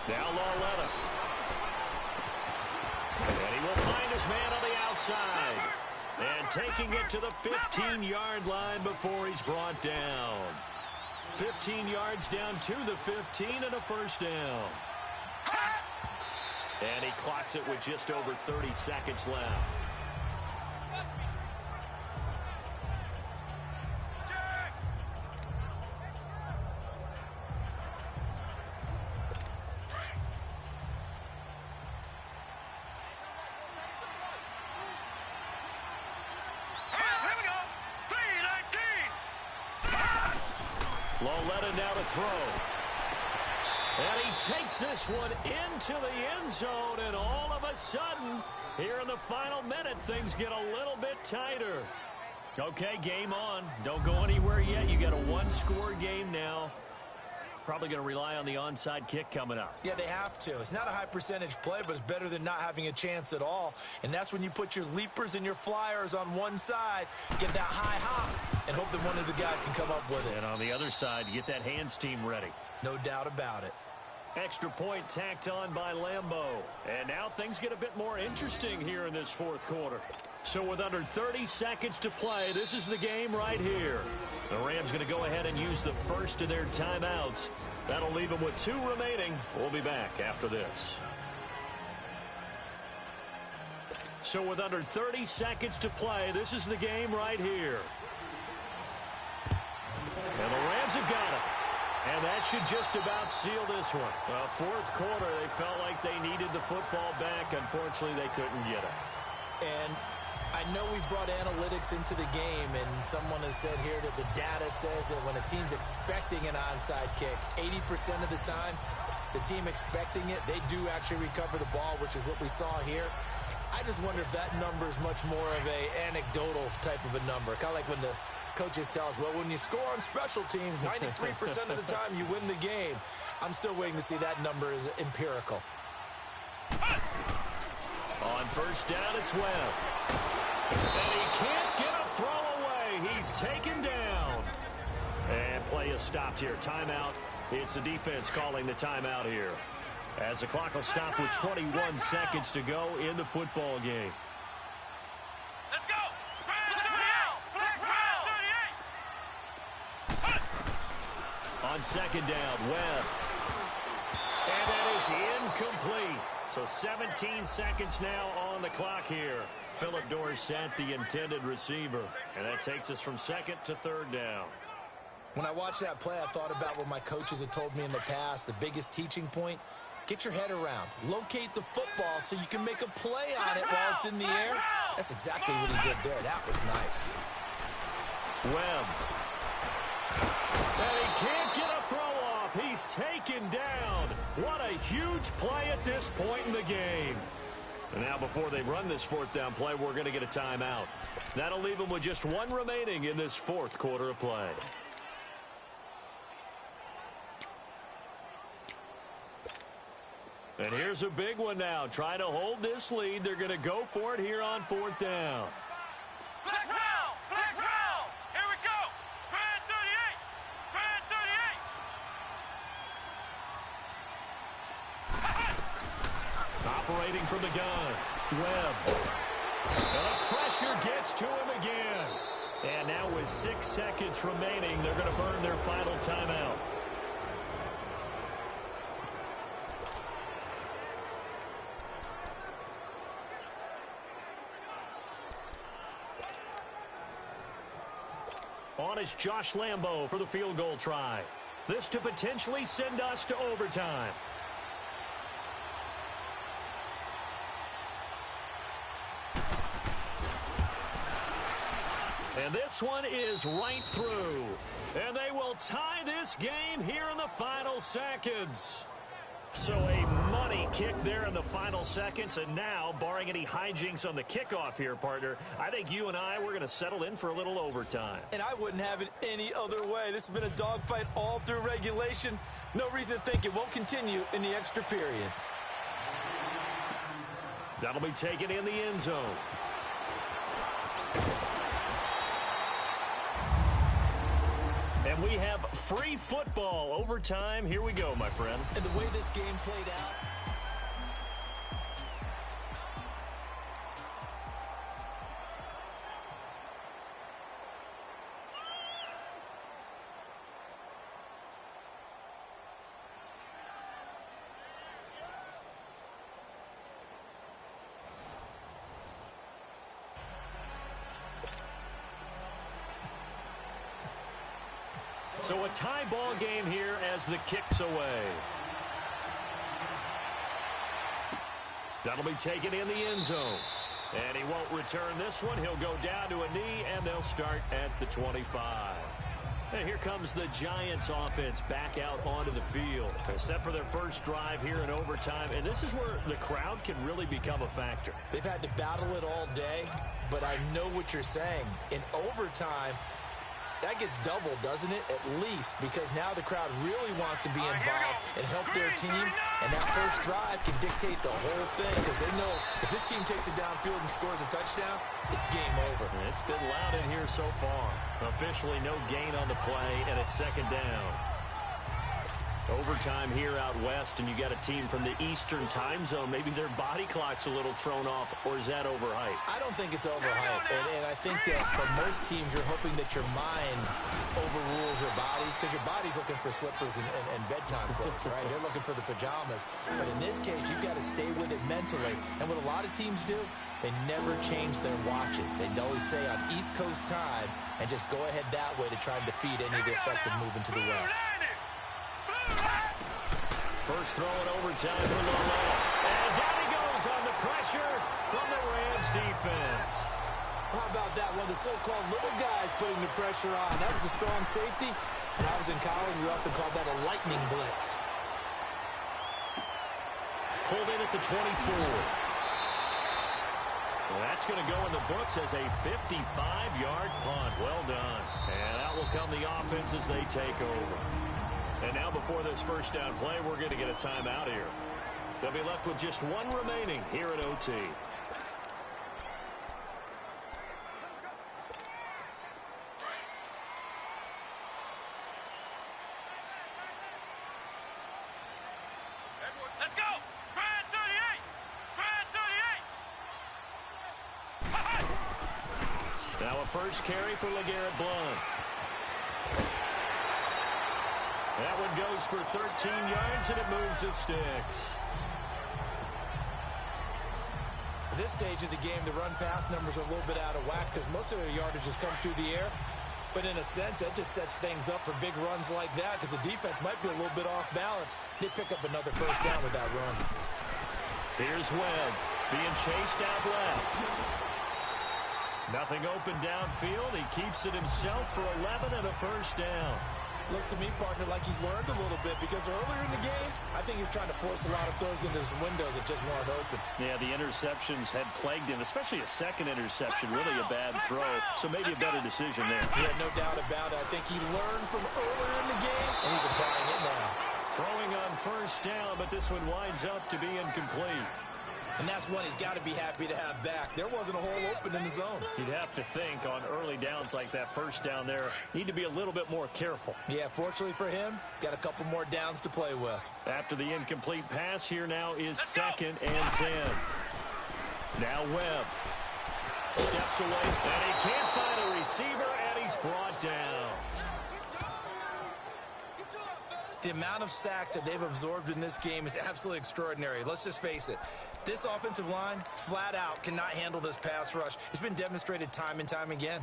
Now Nola. And he will find his man on the outside. And taking it to the 15-yard line before he's brought down. 15 yards down to the 15 and a first down. And he clocks it with just over 30 seconds left. Nola now to throw. And he takes this one into the end zone, and all of a sudden, here in the final minute, things get a little bit tighter. Okay, game on. Don't go anywhere yet. You got a one-score game now. Probably going to rely on the onside kick coming up. Yeah, they have to. It's not a high percentage play, but it's better than not having a chance at all. And that's when you put your leapers and your flyers on one side, get that high hop, and hope that one of the guys can come up with it. And on the other side, get that hands team ready. No doubt about it. Extra point tacked on by Lambeau. And now things get a bit more interesting here in this fourth quarter. So with under 30 seconds to play, this is the game right here. The Rams going to go ahead and use the first of their timeouts. That'll leave them with 2 remaining. We'll be back after this. So with under 30 seconds to play, this is the game right here. And the Rams have got it. And that should just about seal this one. Fourth quarter, they felt like they needed the football back. Unfortunately, they couldn't get it. And I know we brought analytics into the game, and someone has said here that the data says that when a team's expecting an onside kick, 80% of the time, the team expecting it, they do actually recover the ball, which is what we saw here. I just wonder if that number is much more of a anecdotal type of a number. Kind of like when the coaches tell us, well, when you score on special teams, 93% of the time you win the game. I'm still waiting to see that number is empirical. On first down, it's Webb. And he can't get a throw away. He's taken down. And play is stopped here. Timeout. It's the defense calling the timeout here, as the clock will stop with 21 seconds to go in the football game. Let's go! On second down, Webb. And that is incomplete. So 17 seconds now on the clock here. Phillip Dorsett, the intended receiver. And that takes us from second to third down. When I watched that play, I thought about what my coaches had told me in the past. The biggest teaching point, get your head around. Locate the football so you can make a play on it while it's in the air. That's exactly what he did there. That was nice. Webb. And he can't get a throw off. He's taken down. What a huge play at this point in the game. And now before they run this fourth down play, we're going to get a timeout. That'll leave them with just 1 remaining in this fourth quarter of play. And here's a big one now. Trying to hold this lead. They're going to go for it here on fourth down. Flex round! Flex round! Here we go! Grand 38! Grand 38! Operating from the gun. Webb. And the pressure gets to him again. And now with 6 seconds remaining, they're going to burn their final timeout. On is Josh Lambeau for the field goal try. This to potentially send us to overtime. And this one is right through. And they will tie this game here in the final seconds. So a money Money kick there in the final seconds, and now, barring any hijinks on the kickoff here, partner, I think you and we're going to settle in for a little overtime. And I wouldn't have it any other way. This has been a dogfight all through regulation. No reason to think it won't continue in the extra period. That'll be taken in the end zone. And we have free football overtime. Here we go, my friend. And the way this game played out. So a tie ball game here as the kick's away. That'll be taken in the end zone. And he won't return this one. He'll go down to a knee, and they'll start at the 25. And here comes the Giants offense back out onto the field. Set for their first drive here in overtime. And this is where the crowd can really become a factor. They've had to battle it all day, but I know what you're saying. In overtime, that gets doubled, doesn't it? At least, because now the crowd really wants to be involved and help their team. And that first drive can dictate the whole thing because they know if this team takes it downfield and scores a touchdown, it's game over. It's been loud in here so far. Officially no gain on the play, and it's second down. Overtime here out west, and you got a team from the Eastern time zone. Maybe their body clock's a little thrown off, or is that overhyped? I don't think it's overhyped, and I think that for most teams, you're hoping that your mind overrules your body, because your body's looking for slippers and bedtime clothes, right? They're looking for the pajamas. But in this case, you've got to stay with it mentally. And what a lot of teams do, they never change their watches. They always say on East Coast time, and just go ahead that way to try and defeat any of the effects of moving to the west. First throw in overtime for Nola. And down he goes on the pressure from the Rams defense. How about that? One of the so-called little guys putting the pressure on. That was a strong safety. When I was in college, we often called that a lightning blitz. Pulled in at the 24. Well, that's going to go in the books as a 55-yard punt. Well done. And out will come the offense as they take over. And now before this first down play, we're going to get a timeout here. They'll be left with just one remaining here at OT. Let's go! Brad 38! Brad 38! Now a first carry for LeGarrette Blount. That one goes for 13 yards, and it moves the sticks. At this stage of the game, the run-pass numbers are a little bit out of whack because most of their yardage has come through the air. But in a sense, that just sets things up for big runs like that because the defense might be a little bit off balance. They pick up another first down with that run. Here's Webb being chased out left. Nothing open downfield. He keeps it himself for 11 and a first down. Looks to me, partner, like he's learned a little bit because earlier in the game, I think he was trying to force a lot of throws into some windows that just weren't open. Yeah, the interceptions had plagued him, especially a second interception, really a bad throw. So maybe a better decision there. Yeah, no doubt about it. I think he learned from earlier in the game, and he's applying it now. Throwing on first down, but this one winds up to be incomplete. And that's one he's got to be happy to have back. There wasn't a hole open in the zone. You'd have to think on early downs like that first down there, need to be a little bit more careful. Yeah, fortunately for him, got a couple more downs to play with. After the incomplete pass, here now is second and 10. Now Webb steps away, and he can't find a receiver, and he's brought down. The amount of sacks that they've absorbed in this game is absolutely extraordinary. Let's just face it. This offensive line, flat out, cannot handle this pass rush. It's been demonstrated time and time again.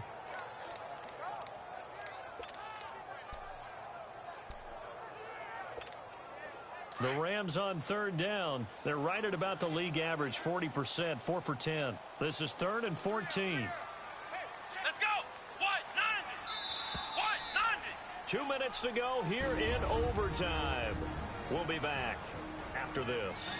The Rams on third down. They're right at about the league average, 40%, 4 for 10. This is 3rd and 14. Let's go! White 90! 2 minutes to go here in overtime. We'll be back after this.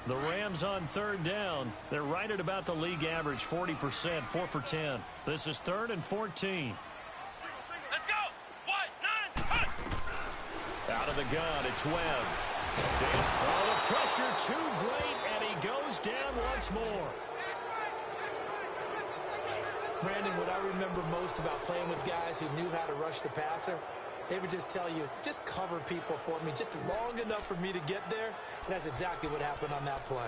The Rams on third down. They're right at about the league average, 40%, 4 for 10. This is 3rd and 14. Let's go. 1, 9, hunt. Out of the gun, it's Webb. Oh, the pressure too great, and he goes down once more. Brandon, what I remember most about playing with guys who knew how to rush the passer, they would just tell you, just cover people for me, just long enough for me to get there. And that's exactly what happened on that play.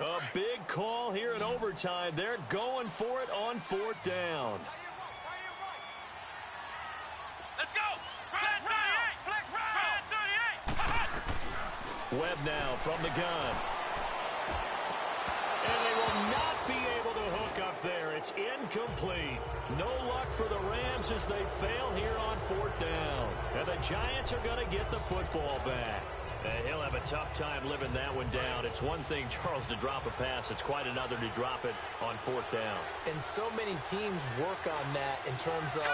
A big call here in overtime. They're going for it on 4th down. Let's go. Flex round. Flex round. 38. Webb now from the gun. And they will not be able to hook up there. It's incomplete. No luck for the Rams as they fail here on 4th down. And the Giants are going to get the football back. He'll have a tough time living that one down. It's one thing, Charles, to drop a pass. It's quite another to drop it on 4th down. And so many teams work on that in terms of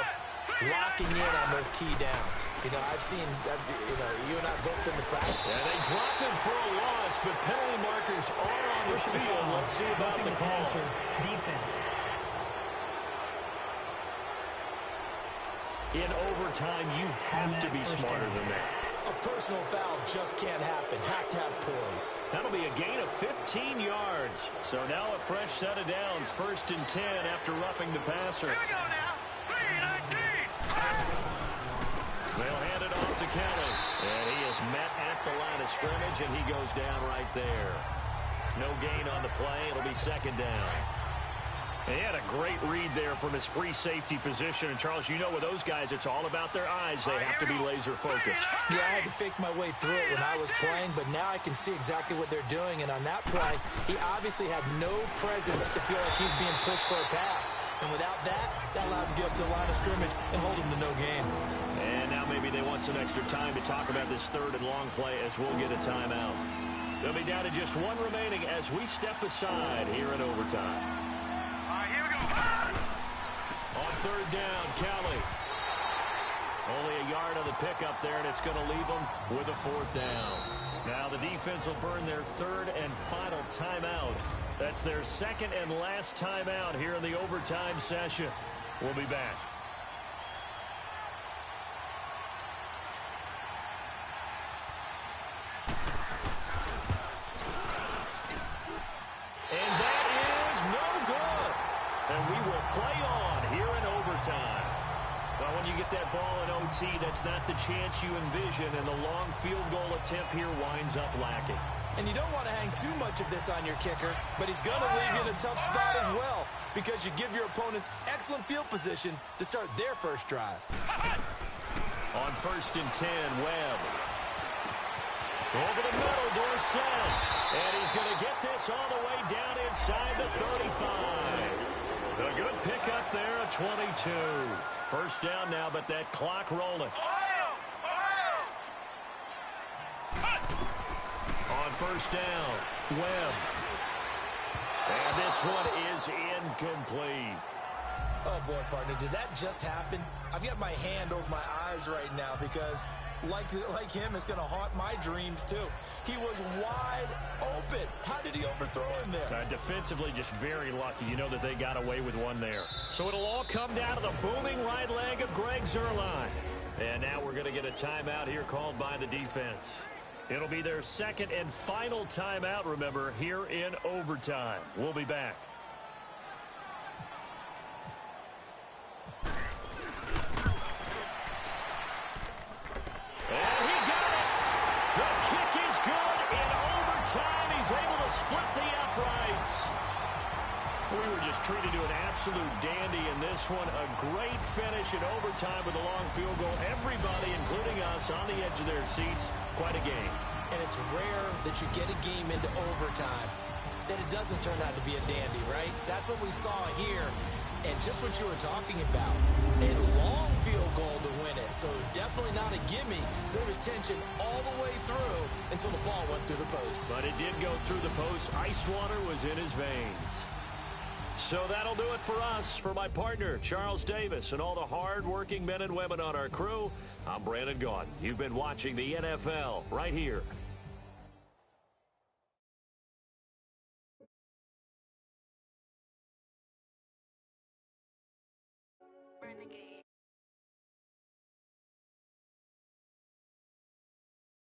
locking in on those key downs. You know, I've seen, you and I both been to practice. Yeah, they drop him for a loss, but penalty markers are on the field. Let's see about the call. Defense. In overtime, you have to be smarter than that. A personal foul just can't happen. Have to have poise. That'll be a gain of 15 yards. So now a fresh set of downs. 1st and 10 after roughing the passer. Here we go now. 3-19. They'll hand it off to Kelly. And he is met at the line of scrimmage, and he goes down right there. No gain on the play. It'll be 2nd down. He had a great read there from his free safety position. And, Charles, you know with those guys, it's all about their eyes. They have to be laser-focused. Yeah, I had to fake my way through it when I was playing, but now I can see exactly what they're doing. And on that play, he obviously had no presence to feel like he's being pushed for a pass. And without that, that allowed him to get up to the line of scrimmage and hold him to no gain. And now maybe they want some extra time to talk about this 3rd and long play as we'll get a timeout. They'll be down to just one remaining as we step aside here in overtime. Here we go. On 3rd down, Kelly. Only a yard on the pickup there, and it's going to leave them with a 4th down. Now the defense will burn their 3rd and final timeout. That's their 2nd and last timeout here in the overtime session. We'll be back. And that is no good. And we will play on here in overtime. Well, when you get that ball in OT, that's not the chance you envision, and the long field goal attempt here winds up lacking. And you don't want to hang too much of this on your kicker, but he's going to leave you in a tough spot as well because you give your opponents excellent field position to start their first drive. On 1st and 10, Webb. Over the middle, Dorsett. And he's going to get this all the way down inside the 35. A good pickup there, a 22. 1st down now, but that clock rolling. On 1st down, Webb. And this one is incomplete. Oh, boy, partner, did that just happen? I've got my hand over my eyes right now because, like him, it's going to haunt my dreams, too. He was wide open. How did he overthrow him there? Defensively, just very lucky. You know that they got away with one there. So it'll all come down to the booming right leg of Greg Zuerlein. And now we're going to get a timeout here called by the defense. It'll be their 2nd and final timeout, remember, here in overtime. We'll be back. And he got it! The kick is good in overtime. He's able to split the uprights. We were just treated to an absolute dandy in this one. A great finish in overtime with a long field goal. Everybody, including us, on the edge of their seats. Quite a game. And it's rare that you get a game into overtime that it doesn't turn out to be a dandy, right? That's what we saw here. And just what you were talking about, a long field goal to win it. So definitely not a gimme. So there was tension all the way through until the ball went through the post. But it did go through the post. Ice water was in his veins. So that'll do it for us. For my partner, Charles Davis, and all the hard-working men and women on our crew, I'm Brandon Gaudin. You've been watching the NFL right here